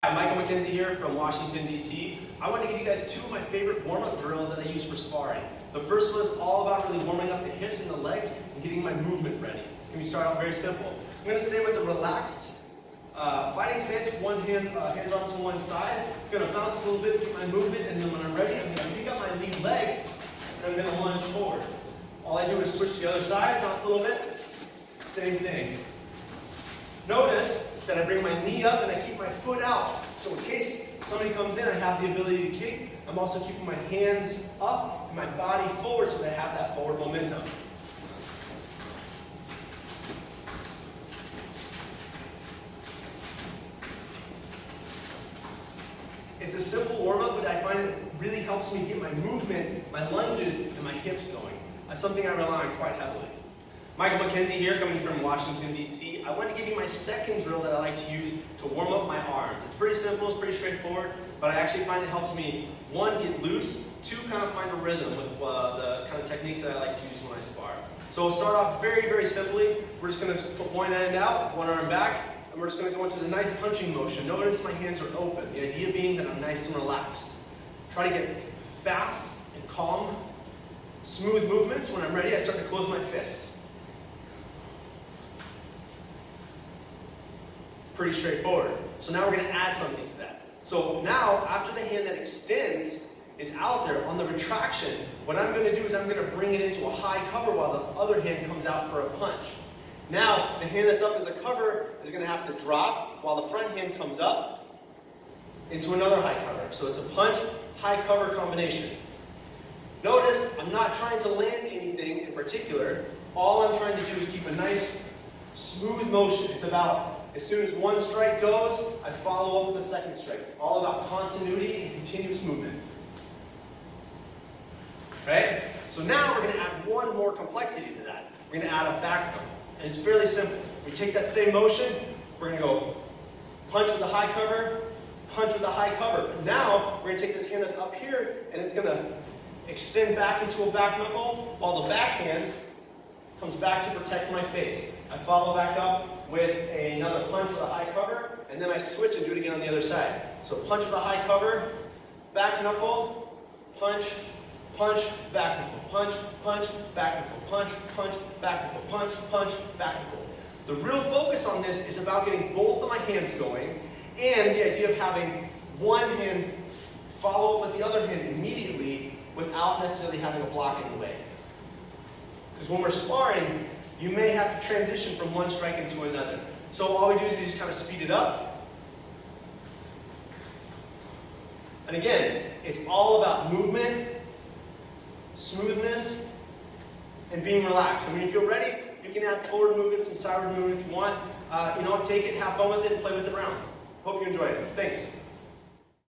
Hi, Michael Mckenzie here from Washington, D.C. I want to give you guys two of my favorite warm-up drills that I use for sparring. The first one is all about really warming up the hips and the legs and getting my movement ready. It's going to start out very simple. I'm going to stay with a relaxed fighting stance, one hand, hands on to one side. I'm going to bounce a little bit, get my movement, and then when I'm ready, I'm going to pick up my lead leg and I'm going to lunge forward. All I do is switch to the other side, bounce a little bit, same thing. Notice that I bring my knee up and I keep my foot out. So in case somebody comes in, I have the ability to kick. I'm also keeping my hands up and my body forward so that I have that forward momentum. It's a simple warm-up, but I find it really helps me get my movement, my lunges, and my hips going. That's something I rely on quite heavily. Michael Mckenzie here, coming from Washington, D.C. I want to give you my second drill that I like to use to warm up my arms. It's pretty simple, it's pretty straightforward, but I actually find it helps me, one, get loose, two, kind of find a rhythm with the kind of techniques that I like to use when I spar. So we'll start off very, very simply. We're just going to put one hand out, one arm back, and we're just going to go into the nice punching motion. Notice my hands are open, the idea being that I'm nice and relaxed. Try to get fast and calm, smooth movements. When I'm ready, I start to close my fist. Pretty straightforward. So now we're going to add something to that. So now, after the hand that extends is out there on the retraction, what I'm going to do is I'm going to bring it into a high cover while the other hand comes out for a punch. Now, the hand that's up as a cover is going to have to drop while the front hand comes up into another high cover. So it's a punch, high cover combination. Notice, I'm not trying to land anything in particular. All I'm trying to do is keep a nice, smooth motion. It's about as soon as one strike goes, I follow up with the second strike. It's all about continuity and continuous movement. Okay? So now we're going to add one more complexity to that. We're going to add a back knuckle. And it's fairly simple. We take that same motion, we're going to go punch with a high cover, punch with a high cover. Now we're going to take this hand that's up here and it's going to extend back into a back knuckle while the back hand comes back to protect my face. I follow back up with another punch with a high cover, and then I switch and do it again on the other side. So punch with a high cover, back knuckle, punch, punch, back knuckle, punch, punch, back knuckle, punch, punch, back knuckle, punch, punch, back knuckle. The real focus on this is about getting both of my hands going, and the idea of having one hand follow up with the other hand immediately without necessarily having a block in the way. Because when we're sparring, you may have to transition from one strike into another. So all we do is we just kind of speed it up. And again, it's all about movement, smoothness, and being relaxed. And when you feel ready, you can add forward movements and sideward movement if you want. Take it, have fun with it, and play with it around. Hope you enjoyed it. Thanks.